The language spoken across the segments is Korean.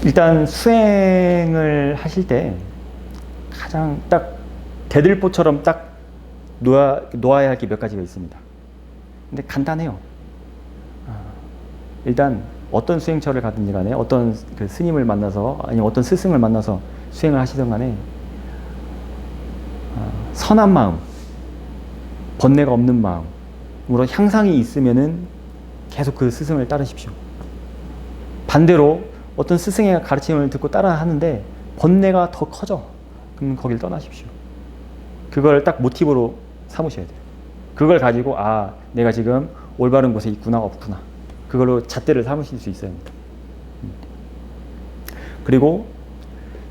일단 수행을 하실 때 가장 딱 대들보처럼 딱 놓아야 할 게 몇 가지가 있습니다. 근데 간단해요. 일단 어떤 수행처를 가든지 간에 어떤 그 스님을 만나서 아니면 어떤 스승을 만나서 수행을 하시든 간에 선한 마음, 번뇌가 없는 마음으로 향상이 있으면은 계속 그 스승을 따르십시오. 반대로 어떤 스승의 가르침을 듣고 따라 하는데 번뇌가 더 커져. 그럼 거길 떠나십시오. 그걸 딱 모티브로 삼으셔야 돼요. 그걸 가지고 내가 지금 올바른 곳에 있구나 없구나. 그걸로 잣대를 삼으실 수 있어야 합니다. 그리고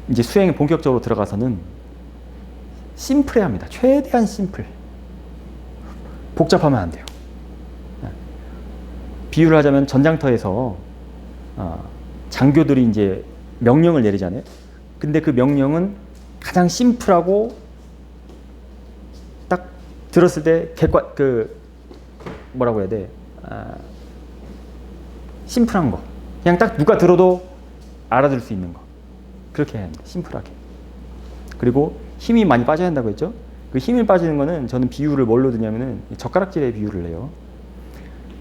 이제 수행에 본격적으로 들어가서는 심플해야 합니다. 최대한 심플. 복잡하면 안 돼요. 비유를 하자면 전장터에서 장교들이 이제 명령을 내리잖아요. 근데 그 명령은 가장 심플하고 딱 들었을 때 뭐라고 해야 돼? 심플한 거. 그냥 딱 누가 들어도 알아들 수 있는 거. 그렇게 해야 합니다. 심플하게. 그리고 힘이 많이 빠져야 한다고 했죠? 그 힘이 빠지는 거는 저는 비유를 뭘로 드냐면은 젓가락질의 비유를 해요.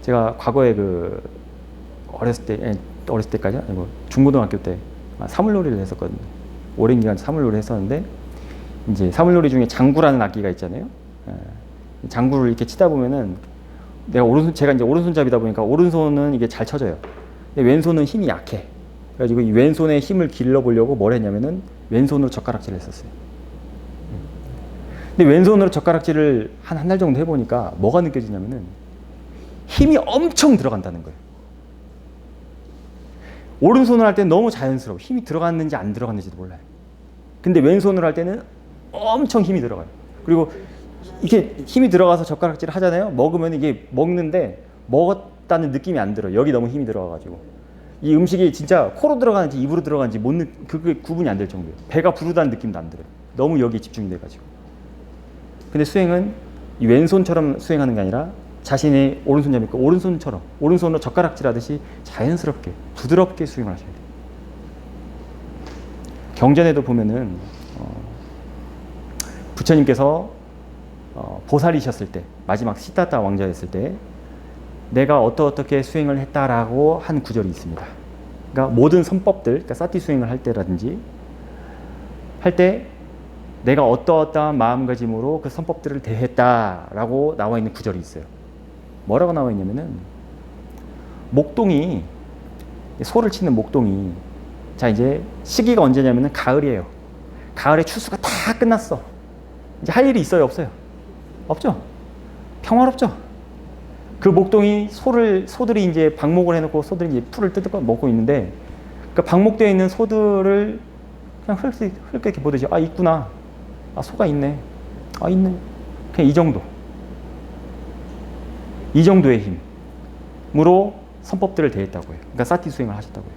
제가 과거에 어렸을 때까지 아니고 중고등학교 때 사물놀이를 했었거든요. 오랜 기간 사물놀이를 했었는데 이제 사물놀이 중에 장구라는 악기가 있잖아요. 장구를 이렇게 치다 보면은 제가 이제 오른손잡이다 보니까 오른손은 이게 잘 쳐져요. 근데 왼손은 힘이 약해. 그래가지고 이 왼손의 힘을 길러보려고 뭘 했냐면은 왼손으로 젓가락질을 했었어요. 근데 왼손으로 젓가락질을 한 달 정도 해보니까 뭐가 느껴지냐면은 힘이 엄청 들어간다는 거예요. 오른손으로 할 때는 너무 자연스러워. 힘이 들어갔는지 안 들어갔는지도 몰라요. 근데 왼손으로 할 때는 엄청 힘이 들어가요. 그리고 이렇게 힘이 들어가서 젓가락질을 하잖아요. 먹으면 이게 먹는데 먹었다는 느낌이 안 들어요. 여기 너무 힘이 들어가가지고. 이 음식이 진짜 코로 들어가는지 입으로 들어가는지 그게 구분이 안 될 정도예요. 배가 부르다는 느낌도 안 들어요. 너무 여기에 집중이 돼가지고. 근데 수행은 이 왼손처럼 수행하는 게 아니라 자신의 오른손잡이니까 오른손으로 젓가락질 하듯이 자연스럽게 부드럽게 수행을 하셔야 돼요. 경전에도 보면은 부처님께서 보살이셨을 때 마지막 시타타 왕자였을 때 내가 어떻게 수행을 했다라고 한 구절이 있습니다. 그러니까 모든 선법들, 그러니까 사티 수행을 할 때라든지 할 때 내가 어떠한 마음가짐으로 그 선법들을 대했다라고 나와 있는 구절이 있어요. 뭐라고 나와 있냐면은 목동이 소를 치는 목동이 자 이제 시기가 언제냐면은 가을이에요. 가을에 추수가 다 끝났어. 이제 할 일이 있어요, 없어요? 없죠. 평화롭죠. 그 목동이 소들이 이제 방목을 해놓고 소들이 이제 풀을 뜯고 먹고 있는데 그 방목되어 있는 소들을 그냥 흘끗 보듯이 있구나. 소가 있네. 있네. 그냥 이 정도. 이 정도의 힘으로 선법들을 대했다고 해요. 그러니까 사티 수행을 하셨다고 해요.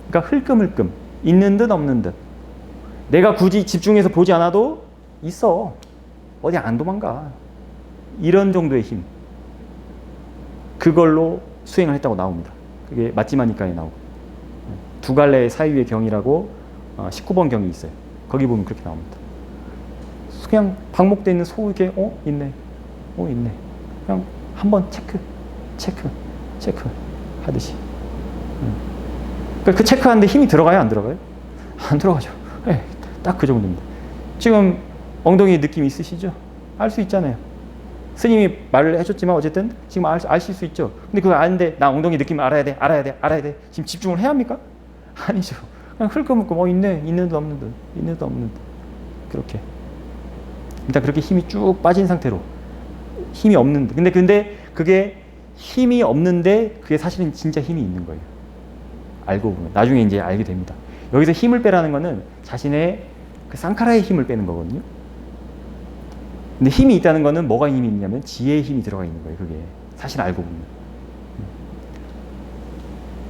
그러니까 흘끔흘끔 있는 듯 없는 듯. 내가 굳이 집중해서 보지 않아도 있어. 어디 안 도망가. 이런 정도의 힘. 그걸로 수행을 했다고 나옵니다. 그게 맞지마니까에 나오고. 두 갈래의 사유의 경이라고 19번 경이 있어요. 거기 보면 그렇게 나옵니다. 그냥 방목되어 있는 소 이렇게 있네. 있네. 그냥 한번 체크 하듯이. 그러니까 그 체크하는데 힘이 들어가요, 안 들어가요? 안 들어가죠. 딱 그 정도입니다. 지금 엉덩이에 느낌 있으시죠? 알 수 있잖아요. 스님이 말을 해줬지만 어쨌든 지금 아실 수 있죠. 근데 그거 아는데 나 엉덩이 느낌 알아야 돼. 지금 집중을 해야 합니까? 아니죠. 그냥 흘끔흘끔 있네. 있는 듯 없는 듯. 그렇게. 일단 그렇게 힘이 쭉 빠진 상태로 힘이 없는데 근데 그게 힘이 없는데 그게 사실은 진짜 힘이 있는 거예요. 알고 보면 나중에 이제 알게 됩니다. 여기서 힘을 빼라는 거는 자신의 그 상카라의 힘을 빼는 거거든요. 근데 힘이 있다는 거는 뭐가 힘이 있냐면 지혜의 힘이 들어가 있는 거예요. 그게 사실 알고 보면.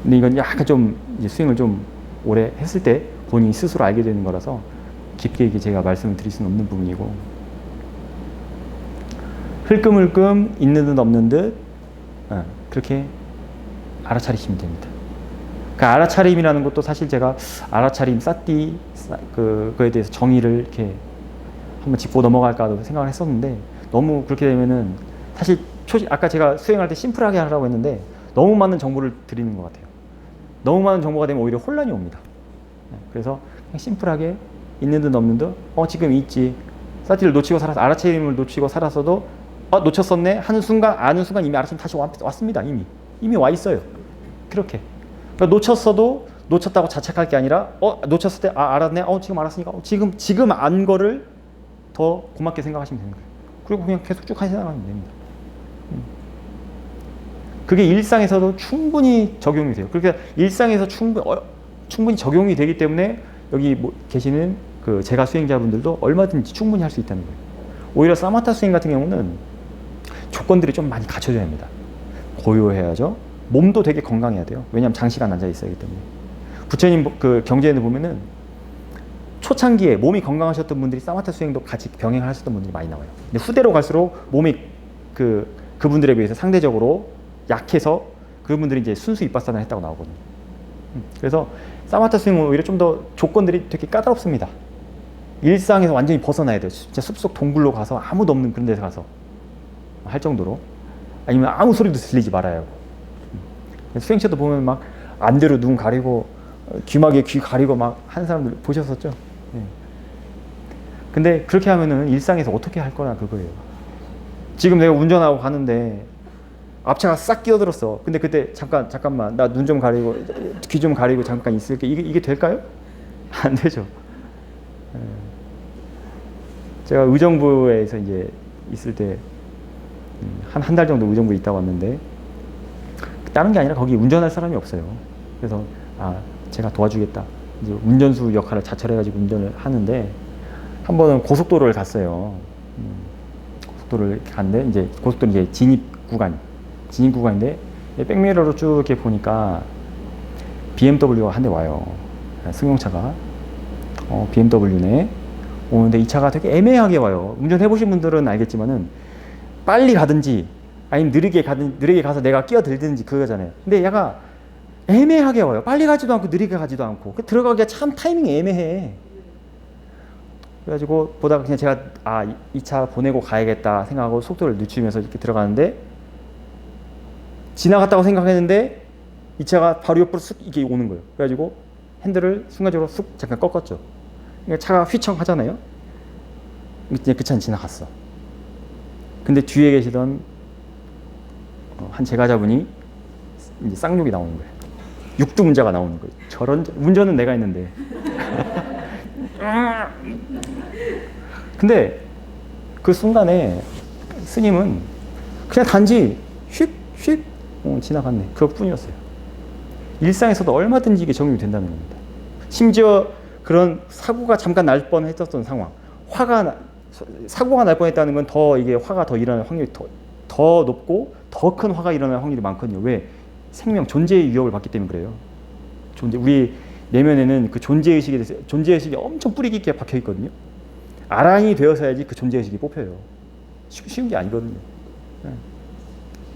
근데 이건 약간 좀 이제 수행을 좀 오래 했을 때 본인이 스스로 알게 되는 거라서 깊게 이게 제가 말씀을 드릴 수는 없는 부분이고. 흘끔흘끔 있는 듯 없는 듯 그렇게 알아차리시면 됩니다. 그 알아차림이라는 것도 사실 제가 알아차림, 사띠, 그거에 대해서 정의를 이렇게 한번 짚고 넘어갈까도 생각을 했었는데 너무 그렇게 되면은 사실 아까 제가 수행할 때 심플하게 하라고 했는데 너무 많은 정보를 드리는 것 같아요. 너무 많은 정보가 되면 오히려 혼란이 옵니다. 그래서 그냥 심플하게 있는 듯 없는 듯 지금 있지. 사티를 놓치고 살아서 알아차림을 놓치고 살았어도 놓쳤었네 하는 순간 아는 순간 이미 알아차림 다시 왔습니다. 이미 와 있어요. 그렇게. 그러니까 놓쳤어도 놓쳤다고 자책할 게 아니라 놓쳤을 때 알았네. 지금 알았으니까 지금 안 거를 더 고맙게 생각하시면 되는 거예요. 그리고 그냥 계속 쭉 생각하면 됩니다. 그게 일상에서도 충분히 적용이 돼요. 그러니까 일상에서 충분히 적용이 되기 때문에 여기 계시는 그 제가 수행자분들도 얼마든지 충분히 할 수 있다는 거예요. 오히려 사마타 수행 같은 경우는 조건들이 좀 많이 갖춰져야 합니다. 고요해야죠. 몸도 되게 건강해야 돼요. 왜냐하면 장시간 앉아 있어야 하기 때문에. 부처님 그 경전에 보면은 초창기에 몸이 건강하셨던 분들이 사마타 수행도 같이 병행하셨던 분들이 많이 나와요. 근데 후대로 갈수록 몸이 그분들에 비해서 상대적으로 약해서 그분들이 이제 순수 이빠사나를 했다고 나오거든요. 그래서 사마타 수행은 오히려 좀 더 조건들이 되게 까다롭습니다. 일상에서 완전히 벗어나야 돼요. 진짜 숲속 동굴로 가서 아무도 없는 그런 데서 가서 할 정도로. 아니면 아무 소리도 들리지 말아야 하고. 수행처도 보면 막 안대로 눈 가리고 귀마개 귀 가리고 막 하는 사람들 보셨었죠? 근데 그렇게 하면은 일상에서 어떻게 할 거나 그거예요. 지금 내가 운전하고 가는데 앞차가 싹 끼어들었어. 근데 그때 잠깐만 나 눈 좀 가리고 귀 좀 가리고 잠깐 있을게. 이게 될까요? 안 되죠. 제가 의정부에서 이제 있을 때 한 달 정도 의정부에 있다 왔는데 다른 게 아니라 거기 운전할 사람이 없어요. 그래서 제가 도와주겠다. 이제 운전수 역할을 자처해가지고 운전을 하는데 한 번은 고속도로를 갔어요. 고속도로를 갔는데 이제 고속도로 이제 진입 구간인데 백미러로 쭉 이렇게 보니까 BMW가 한 대 와요. 승용차가 BMW네 오는데 이 차가 되게 애매하게 와요. 운전해 보신 분들은 알겠지만은 빨리 가든지 아니면 느리게 가서 내가 끼어들든지 그거잖아요. 근데 얘가 애매하게 와요. 빨리 가지도 않고 느리게 가지도 않고 들어가기가 참 타이밍이 애매해. 그래가지고 보다가 그냥 제가 이 차 보내고 가야겠다 생각하고 속도를 늦추면서 이렇게 들어가는데 지나갔다고 생각했는데 이 차가 바로 옆으로 쑥 이렇게 오는 거예요. 그래가지고 핸들을 순간적으로 쑥 잠깐 꺾었죠. 그러니까 차가 휘청하잖아요. 이제 그 차는 지나갔어. 근데 뒤에 계시던 한 제가자분이 이제 쌍욕이 나오는 거예요. 육두문자가 나오는 거예요. 저런 운전은 내가 했는데. 근데 그 순간에 스님은 그냥 단지 휙 지나갔네. 그것뿐이었어요. 일상에서도 얼마든지 이게 적용이 된다는 겁니다. 심지어 그런 사고가 잠깐 날 뻔했었던 상황, 사고가 날 뻔했다는 건 더 이게 화가 더 일어날 확률이 더 높고 더 큰 화가 일어날 확률이 많거든요. 왜? 생명, 존재의 위협을 받기 때문에 그래요. 우리 내면에는 그 존재의식이 엄청 뿌리 깊게 박혀 있거든요. 아란이 되어서야지 그 존재의식이 뽑혀요. 쉬운 게 아니거든요.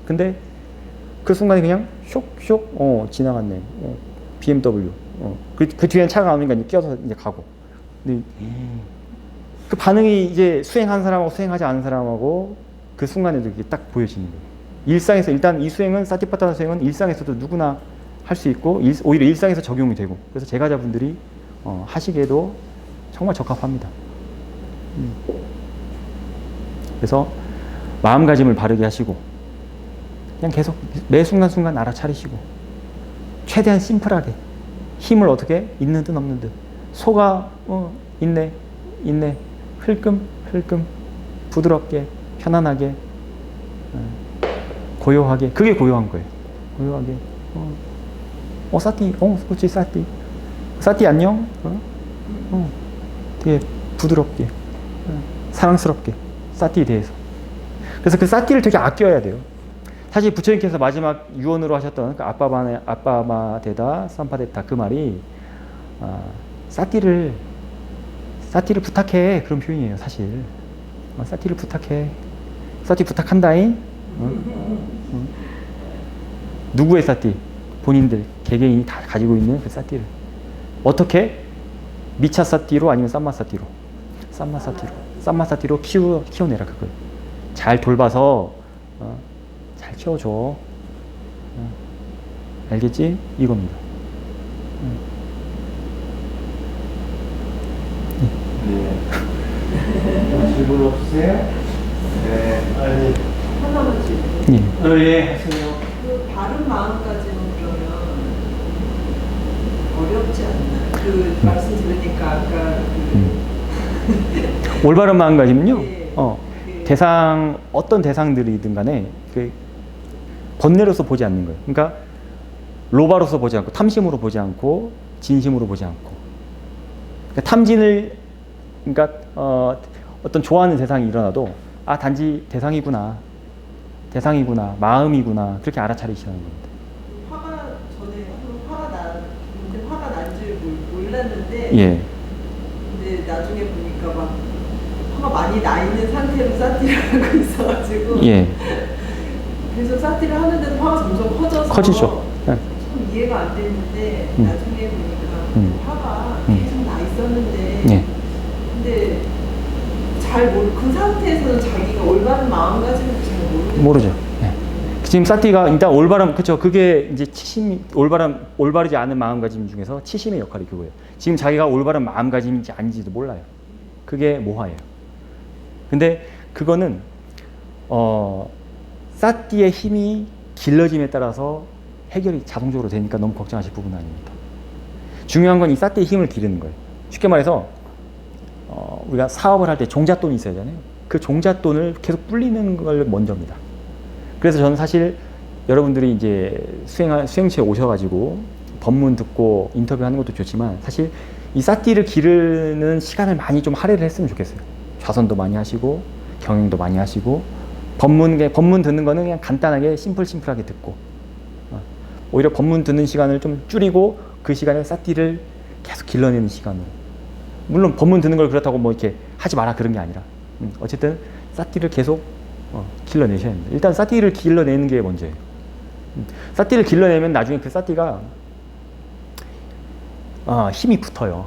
근데 그 순간에 그냥 쇽 지나갔네. BMW. 그 뒤에는 차가 안 오니까 끼어서 이제 가고. 근데 그 반응이 이제 수행한 사람하고 수행하지 않은 사람하고 그 순간에도 이게 딱 보여지는 거예요. 일상에서 일단 이 수행은 사티파타나 수행은 일상에서도 누구나 할 수 있고 오히려 일상에서 적용이 되고 그래서 제가자분들이 하시기에도 정말 적합합니다. 그래서 마음가짐을 바르게 하시고 그냥 계속 매 순간순간 알아차리시고 최대한 심플하게 힘을 어떻게 있는 듯 없는 듯 소가 있네 흘끔 부드럽게 편안하게 고요하게 그게 고요한 거예요. 고요하게 사티 그렇지 사티 안녕 되게 부드럽게 사랑스럽게 사티에 대해서 그래서 그 사티를 되게 아껴야 돼요. 사실 부처님께서 마지막 유언으로 하셨던 그 아빠마데다 삼파데타 그 말이 사티를 부탁해 그런 표현이에요. 사실 사티를 부탁해 사티 부탁한다잉 누구의 사티? 본인들 개개인이 다 가지고 있는 그 사띠를 어떻게 미차 사띠로 아니면 쌈마 사띠로 키워내라 그거예요. 잘 돌봐서 잘 키워줘. 알겠지? 이겁니다. 네. 질문 없으세요? 네. 아니. 하나만 질문. 예. 예, 하세요. 그 바른 마음가짐은 그러면 어렵지 않나요? 그 말씀 들으니까 아까 올바른 마음가짐은요. 예. 대상 어떤 대상들이든 간에 그 번뇌로서 보지 않는 거예요. 그러니까 로바로서 보지 않고 탐심으로 보지 않고 진심으로 보지 않고 그러니까 탐진을 그러니까 어떤 좋아하는 대상이 일어나도 아 단지 대상이구나 마음이구나 그렇게 알아차리시는 겁니다. 화가 난 줄 몰랐는데 예. 근데 나중에 보니까 막 화가 많이 나 있는 상태로 사티를 하고 있어가지고 예. 계속 사티를 하는데도 화가 점점 커지죠. 네. 참 이해가 안 됐는데 나중에 보니까 화가 계속 나 있었는데 예. 근데 잘 그 상태에서는 자기가 올바른 마음가짐을 잘 모르죠. 예. 지금 사티가 일단 올바른 그렇죠. 그게 이제 올바르지 않은 마음가짐 중에서 치심의 역할이 그거예요. 지금 자기가 올바른 마음가짐인지 아닌지도 몰라요. 그게 모하예요. 근데 그거는 사티의 힘이 길러짐에 따라서 해결이 자동적으로 되니까 너무 걱정하실 부분은 아닙니다. 중요한 건 이 사티의 힘을 기르는 거예요. 쉽게 말해서 우리가 사업을 할 때 종잣돈이 있어야 하잖아요. 그 종잣돈을 계속 불리는 걸 먼저입니다. 그래서 저는 사실 여러분들이 이제 수행체에 오셔가지고 법문 듣고 인터뷰하는 것도 좋지만 사실 이 사티를 기르는 시간을 많이 좀 할애를 했으면 좋겠어요. 좌선도 많이 하시고 경영도 많이 하시고 법문 듣는 거는 그냥 간단하게 심플하게 듣고 오히려 법문 듣는 시간을 좀 줄이고 그 시간에 사티를 계속 길러내는 시간으로 물론 법문 듣는 걸 그렇다고 뭐 이렇게 하지 마라 그런 게 아니라 어쨌든 사티를 계속 길러내셔야 합니다. 일단 사티를 길러내는 게 먼저예요. 사티를 길러내면 나중에 그 사티가 힘이 붙어요.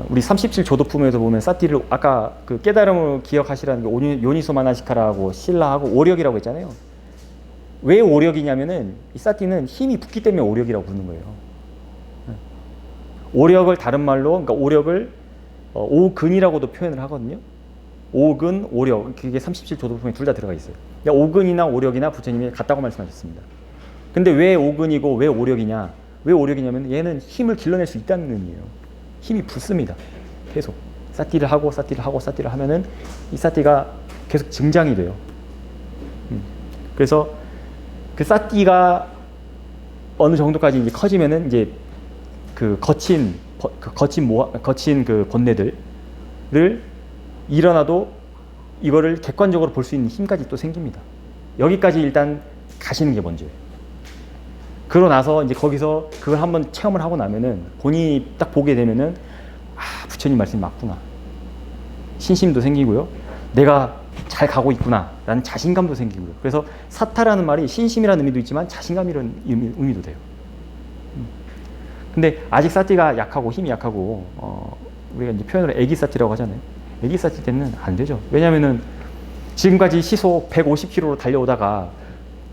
우리 37조도품에서 보면 사티를 아까 그 깨달음을 기억하시라는 게 요니소마나시카라고 신라하고 오력이라고 했잖아요. 왜 오력이냐면은 이 사티는 힘이 붙기 때문에 오력이라고 부르는 거예요. 오력을 다른 말로 그러니까 오력을 오근이라고도 표현을 하거든요. 오근, 오력 그게 37조도품에 둘 다 들어가 있어요. 그러니까 오근이나 오력이나 부처님이 같다고 말씀하셨습니다. 근데 왜 오근이고 왜 오력이냐? 왜 오력이냐면 얘는 힘을 길러낼 수 있다는 의미예요. 힘이 붙습니다. 계속 사티를 하면은 이 사티가 계속 증장이 돼요. 그래서 그 사티가 어느 정도까지 이제 커지면은 이제 그 거친 그 번뇌들을 일어나도 이거를 객관적으로 볼 수 있는 힘까지 또 생깁니다. 여기까지 일단 가시는 게 먼저예요. 그러고 나서 이제 거기서 그걸 한번 체험을 하고 나면은 본인이 딱 보게 되면은 부처님 말씀이 맞구나. 신심도 생기고요. 내가 잘 가고 있구나. 라는 자신감도 생기고요. 그래서 사타라는 말이 신심이라는 의미도 있지만 자신감이라는 의미도 돼요. 근데 아직 사티가 약하고 힘이 약하고 우리가 이제 표현으로 애기 사티라고 하잖아요. 애기 사티 때는 안 되죠. 왜냐면은 지금까지 시속 150km로 달려오다가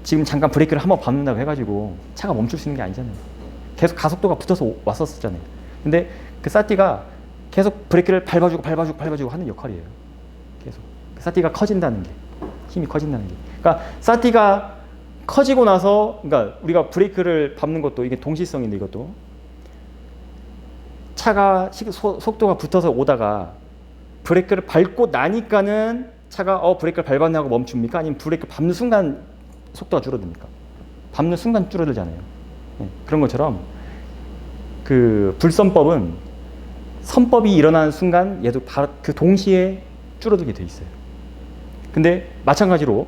지금 잠깐 브레이크를 한번 밟는다고 해가지고 차가 멈출 수 있는 게 아니잖아요. 계속 가속도가 붙어서 왔었잖아요. 근데 그 사티가 계속 브레이크를 밟아주고 하는 역할이에요. 계속 그 사티가 커진다는 게 힘이 커진다는 게. 그러니까 사티가 커지고 나서 그러니까 우리가 브레이크를 밟는 것도 이게 동시성인데 이것도 차가 속도가 붙어서 오다가 브레이크를 밟고 나니까는 차가 브레이크를 밟았네 하고 멈춥니까? 아니면 브레이크 밟는 순간 속도가 줄어듭니까? 밟는 순간 줄어들잖아요. 네, 그런 것처럼 그 불선법은 선법이 일어나는 순간 얘도 그 동시에 줄어들게 돼 있어요. 근데 마찬가지로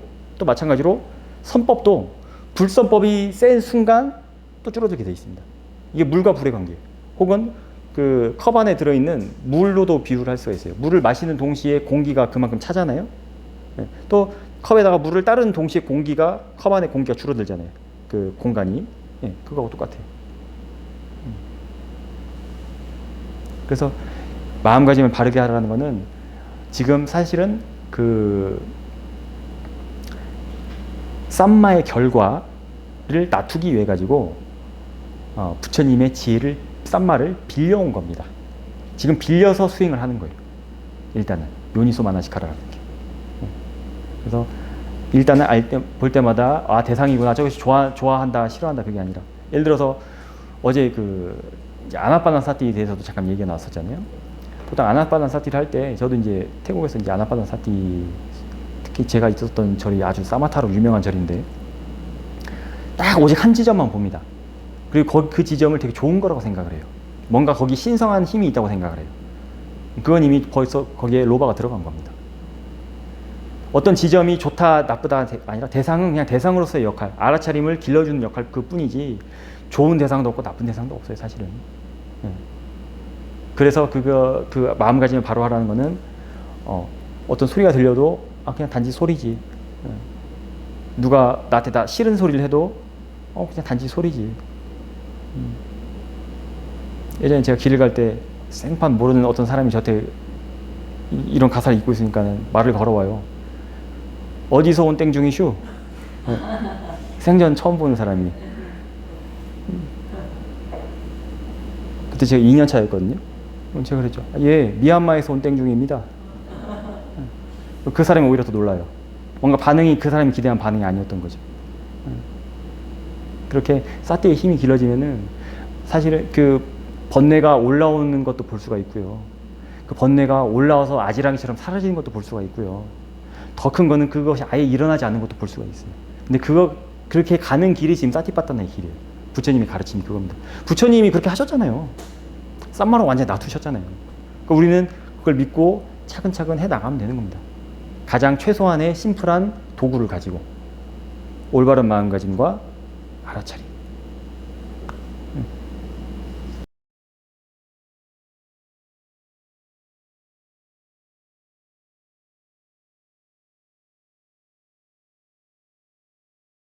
선법도 불선법이 센 순간 또 줄어들게 돼 있습니다. 이게 물과 불의 관계. 혹은 그 컵 안에 들어있는 물로도 비유를 할 수가 있어요. 물을 마시는 동시에 공기가 그만큼 차잖아요. 네. 또 컵에다가 물을 따르는 동시에 컵 안에 공기가 줄어들잖아요. 그 공간이. 예, 그거하고 똑같아요. 그래서 마음가짐을 바르게 하라는 거는 지금 사실은 그 쌈마의 결과를 낮추기 위해 가지고 부처님의 지혜를 쌈마를 빌려온 겁니다. 지금 빌려서 수행을 하는 거예요. 일단은 요니소 마나시카라는 게. 그래서 일단은 볼 때마다 대상이구나, 저것이 좋아한다 싫어한다 그게 아니라, 예를 들어서 어제 그 아나파나사티에 대해서도 잠깐 얘기가 나왔었잖아요. 보통 아나파나사티를 할 때 저도 이제 태국에서 이제 아나파나사티, 특히 제가 있었던 절이 아주 사마타로 유명한 절인데 딱 오직 한 지점만 봅니다. 그리고 그 지점을 되게 좋은 거라고 생각을 해요. 뭔가 거기 신성한 힘이 있다고 생각을 해요. 그건 이미 벌써 거기에 로바가 들어간 겁니다. 어떤 지점이 좋다 나쁘다 아니라 대상은 그냥 대상으로서의 역할, 알아차림을 길러주는 역할 그뿐이지 좋은 대상도 없고 나쁜 대상도 없어요, 사실은. 그래서 그 마음가짐을 바로 하라는 거는 어떤 소리가 들려도 그냥 단지 소리지. 누가 나한테 다 싫은 소리를 해도 그냥 단지 소리지. 예전에 제가 길을 갈 때 생판 모르는 어떤 사람이 저한테 이런 가사를 입고 있으니까 말을 걸어와요. 어디서 온 땡중이슈? 생전 처음 보는 사람이. 그때 제가 2년 차였거든요. 제가 그랬죠. 예, 미얀마에서 온 땡중입니다. 그 사람이 오히려 더 놀라요. 뭔가 반응이 그 사람이 기대한 반응이 아니었던 거죠. 그렇게 사티의 힘이 길러지면은 사실은 그 번뇌가 올라오는 것도 볼 수가 있고요. 그 번뇌가 올라와서 아지랑이처럼 사라지는 것도 볼 수가 있고요. 더 큰 거는 그것이 아예 일어나지 않는 것도 볼 수가 있어요. 근데 그렇게 가는 길이 지금 사티파타나의 길이에요. 부처님이 가르침이 그겁니다. 부처님이 그렇게 하셨잖아요. 쌈마로 완전히 놔두셨잖아요. 그러니까 우리는 그걸 믿고 차근차근 해나가면 되는 겁니다. 가장 최소한의 심플한 도구를 가지고 올바른 마음가짐과 알아차림.